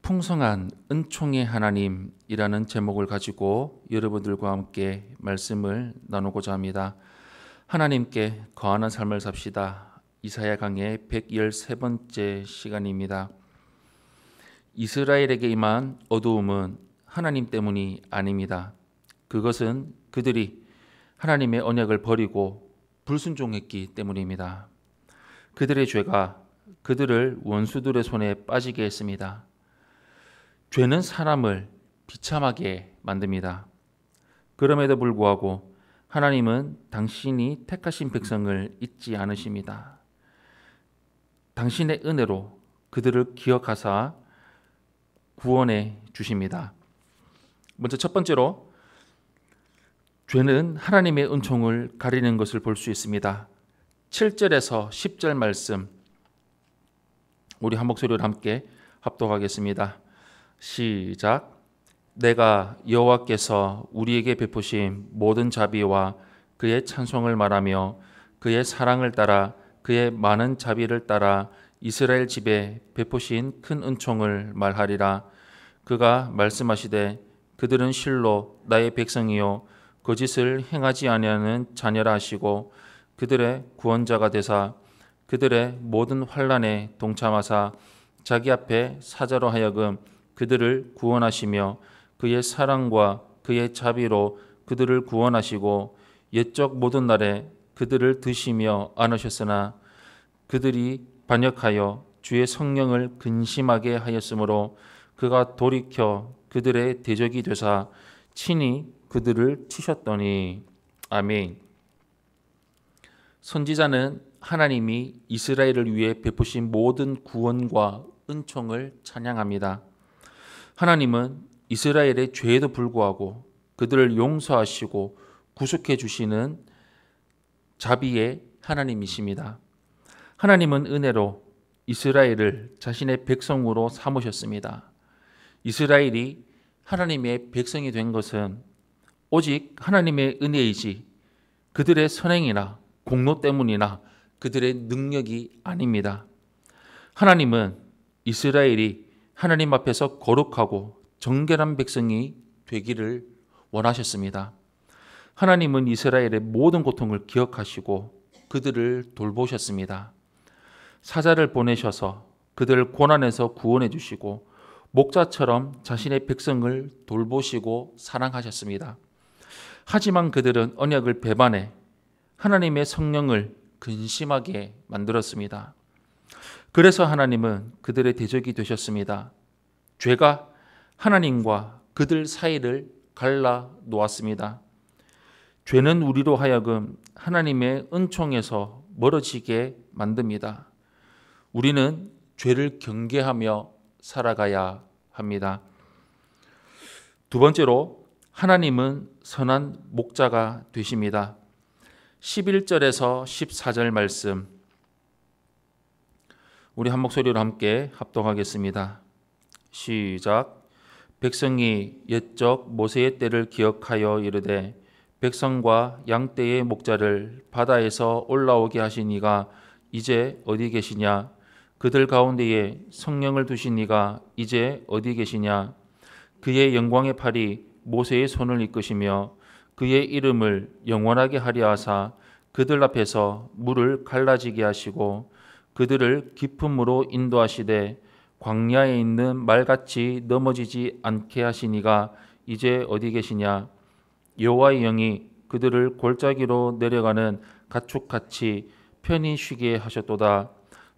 풍성한 은총의 하나님이라는 제목을 가지고 여러분들과 함께 말씀을 나누고자 합니다. 하나님께 거하는 삶을 삽시다. 이사야 강의 113번째 시간입니다. 이스라엘에게 임한 어두움은 하나님 때문이 아닙니다. 그것은 그들이 하나님의 언약을 버리고 불순종했기 때문입니다. 그들의 죄가 그들을 원수들의 손에 빠지게 했습니다. 죄는 사람을 비참하게 만듭니다. 그럼에도 불구하고 하나님은 당신이 택하신 백성을 잊지 않으십니다. 당신의 은혜로 그들을 기억하사 구원해 주십니다. 먼저 첫 번째로 죄는 하나님의 은총을 가리는 것을 볼 수 있습니다. 7절에서 10절 말씀 우리 한 목소리로 함께 합독하겠습니다. 시작. 내가 여호와께서 우리에게 베푸신 모든 자비와 그의 찬송을 말하며 그의 사랑을 따라 그의 많은 자비를 따라 이스라엘 집에 베푸신 큰 은총을 말하리라. 그가 말씀하시되 그들은 실로 나의 백성이요 거짓을 행하지 아니하는 자녀라 하시고 그들의 구원자가 되사 그들의 모든 환난에 동참하사 자기 앞에 사자로 하여금 그들을 구원하시며 그의 사랑과 그의 자비로 그들을 구원하시고 옛적 모든 날에 그들을 드시며 안으셨으나 그들이 반역하여 주의 성령을 근심하게 하였으므로 그가 돌이켜 그들의 대적이 되사 친히 그들을 치셨더니. 아멘. 선지자는 하나님이 이스라엘을 위해 베푸신 모든 구원과 은총을 찬양합니다. 하나님은 이스라엘의 죄에도 불구하고 그들을 용서하시고 구속해 주시는 자비의 하나님이십니다. 하나님은 은혜로 이스라엘을 자신의 백성으로 삼으셨습니다. 이스라엘이 하나님의 백성이 된 것은 오직 하나님의 은혜이지 그들의 선행이나 공로 때문이나 그들의 능력이 아닙니다. 하나님은 이스라엘이 하나님 앞에서 거룩하고 정결한 백성이 되기를 원하셨습니다. 하나님은 이스라엘의 모든 고통을 기억하시고 그들을 돌보셨습니다. 사자를 보내셔서 그들을 고난에서 구원해 주시고 목자처럼 자신의 백성을 돌보시고 사랑하셨습니다. 하지만 그들은 언약을 배반해 하나님의 성령을 근심하게 만들었습니다. 그래서 하나님은 그들의 대적이 되셨습니다. 죄가 하나님과 그들 사이를 갈라 놓았습니다. 죄는 우리로 하여금 하나님의 은총에서 멀어지게 만듭니다. 우리는 죄를 경계하며 살아가야 합니다. 두 번째로 하나님은 선한 목자가 되십니다. 11절에서 14절 말씀 우리 한 목소리로 함께 합독하겠습니다. 시작. 백성이 옛적 모세의 때를 기억하여 이르되 백성과 양떼의 목자를 바다에서 올라오게 하신 이가 이제 어디 계시냐? 그들 가운데에 성령을 두신 이가 이제 어디 계시냐? 그의 영광의 팔이 모세의 손을 이끄시며 그의 이름을 영원하게 하려 하사 그들 앞에서 물을 갈라지게 하시고 그들을 깊은 물로 인도하시되 광야에 있는 말같이 넘어지지 않게 하시니가 이제 어디 계시냐? 여호와의 영이 그들을 골짜기로 내려가는 가축같이 편히 쉬게 하셨도다.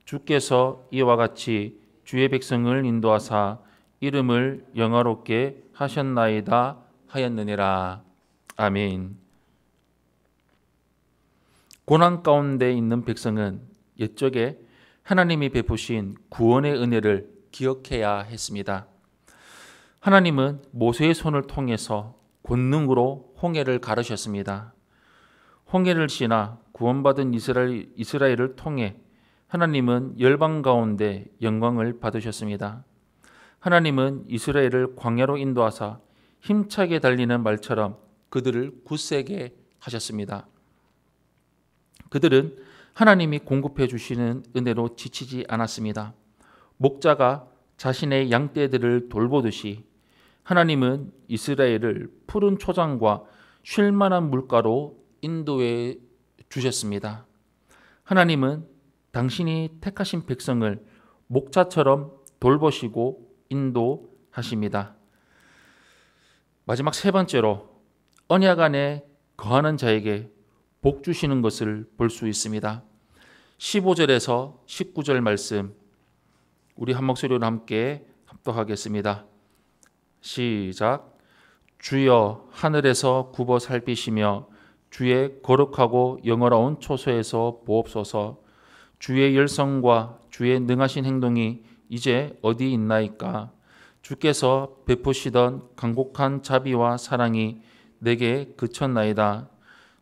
주께서 이와 같이 주의 백성을 인도하사 이름을 영화롭게 하셨나이다 하였느니라. 아멘. 고난 가운데 있는 백성은 옛적에 하나님이 베푸신 구원의 은혜를 기억해야 했습니다. 하나님은 모세의 손을 통해서 권능으로 홍해를 가르셨습니다. 홍해를 지나 구원받은 이스라엘을 통해 하나님은 열방 가운데 영광을 받으셨습니다. 하나님은 이스라엘을 광야로 인도하사 힘차게 달리는 말처럼 그들을 굳세게 하셨습니다. 그들은 하나님이 공급해 주시는 은혜로 지치지 않았습니다. 목자가 자신의 양떼들을 돌보듯이 하나님은 이스라엘을 푸른 초장과 쉴 만한 물가로 인도해 주셨습니다. 하나님은 당신이 택하신 백성을 목자처럼 돌보시고 인도하십니다. 마지막 세 번째로 언약 안에 거하는 자에게 복 주시는 것을 볼 수 있습니다. 15절에서 19절 말씀 우리 한 목소리로 함께 합독하겠습니다. 시작. 주여 하늘에서 굽어 살피시며 주의 거룩하고 영어로운 초소에서 보옵소서. 주의 열성과 주의 능하신 행동이 이제 어디 있나이까? 주께서 베푸시던 간곡한 자비와 사랑이 내게 그쳤나이다.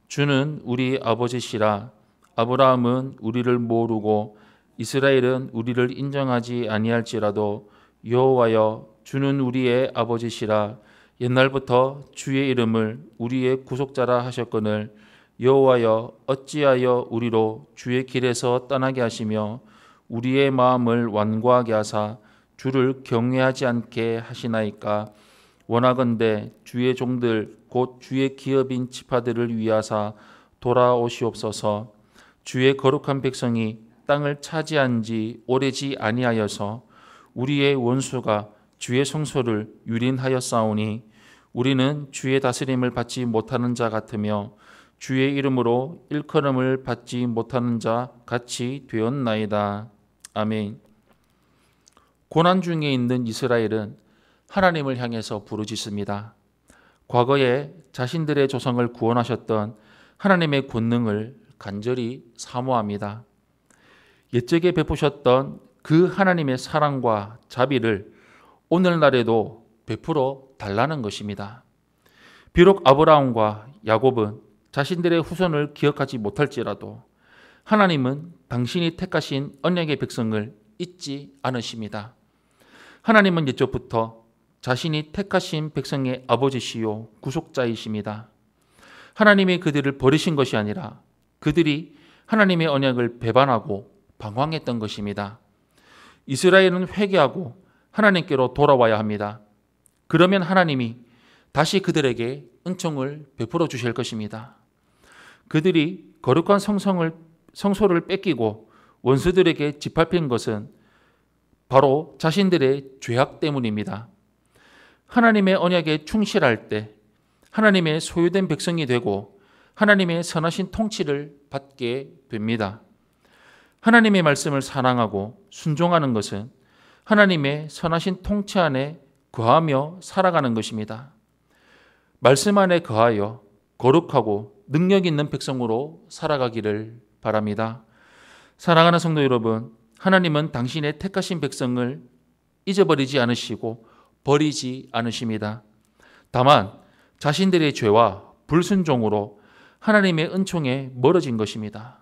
주는 우리 아버지시라. 아브라함은 우리를 모르고 이스라엘은 우리를 인정하지 아니할지라도 여호와여 주는 우리의 아버지시라. 옛날부터 주의 이름을 우리의 구속자라 하셨거늘 여호와여 어찌하여 우리로 주의 길에서 떠나게 하시며 우리의 마음을 완고하게 하사 주를 경외하지 않게 하시나이까? 원하건대 주의 종들 곧 주의 기업인 지파들을 위하사 돌아오시옵소서. 주의 거룩한 백성이 땅을 차지한 지 오래지 아니하여서 우리의 원수가 주의 성소를 유린하였사오니 우리는 주의 다스림을 받지 못하는 자 같으며 주의 이름으로 일컬음을 받지 못하는 자 같이 되었나이다. 아멘. 고난 중에 있는 이스라엘은 하나님을 향해서 부르짖습니다. 과거에 자신들의 조상을 구원하셨던 하나님의 권능을 간절히 사모합니다. 옛적에 베푸셨던 그 하나님의 사랑과 자비를 오늘날에도 베풀어 달라는 것입니다. 비록 아브라함과 야곱은 자신들의 후손을 기억하지 못할지라도 하나님은 당신이 택하신 언약의 백성을 잊지 않으십니다. 하나님은 옛적부터 자신이 택하신 백성의 아버지시요 구속자이십니다. 하나님이 그들을 버리신 것이 아니라 그들이 하나님의 언약을 배반하고 방황했던 것입니다. 이스라엘은 회개하고 하나님께로 돌아와야 합니다. 그러면 하나님이 다시 그들에게 은총을 베풀어 주실 것입니다. 그들이 거룩한 성소를 뺏기고 원수들에게 짓밟힌 것은 바로 자신들의 죄악 때문입니다. 하나님의 언약에 충실할 때 하나님의 소유된 백성이 되고 하나님의 선하신 통치를 받게 됩니다. 하나님의 말씀을 사랑하고 순종하는 것은 하나님의 선하신 통치 안에 거하며 살아가는 것입니다. 말씀 안에 거하여 거룩하고 능력 있는 백성으로 살아가기를 바랍니다. 사랑하는 성도 여러분, 하나님은 당신의 택하신 백성을 잊어버리지 않으시고 버리지 않으십니다. 다만 자신들의 죄와 불순종으로 하나님의 은총에 멀어진 것입니다.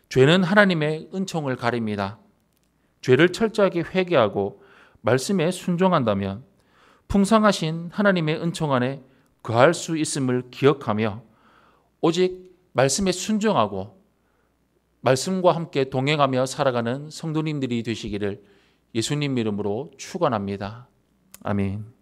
죄는 하나님의 은총을 가립니다. 죄를 철저하게 회개하고 말씀에 순종한다면 풍성하신 하나님의 은총 안에 거할 수 있음을 기억하며 오직 말씀에 순종하고 말씀과 함께 동행하며 살아가는 성도님들이 되시기를 예수님 이름으로 축원합니다. 아멘.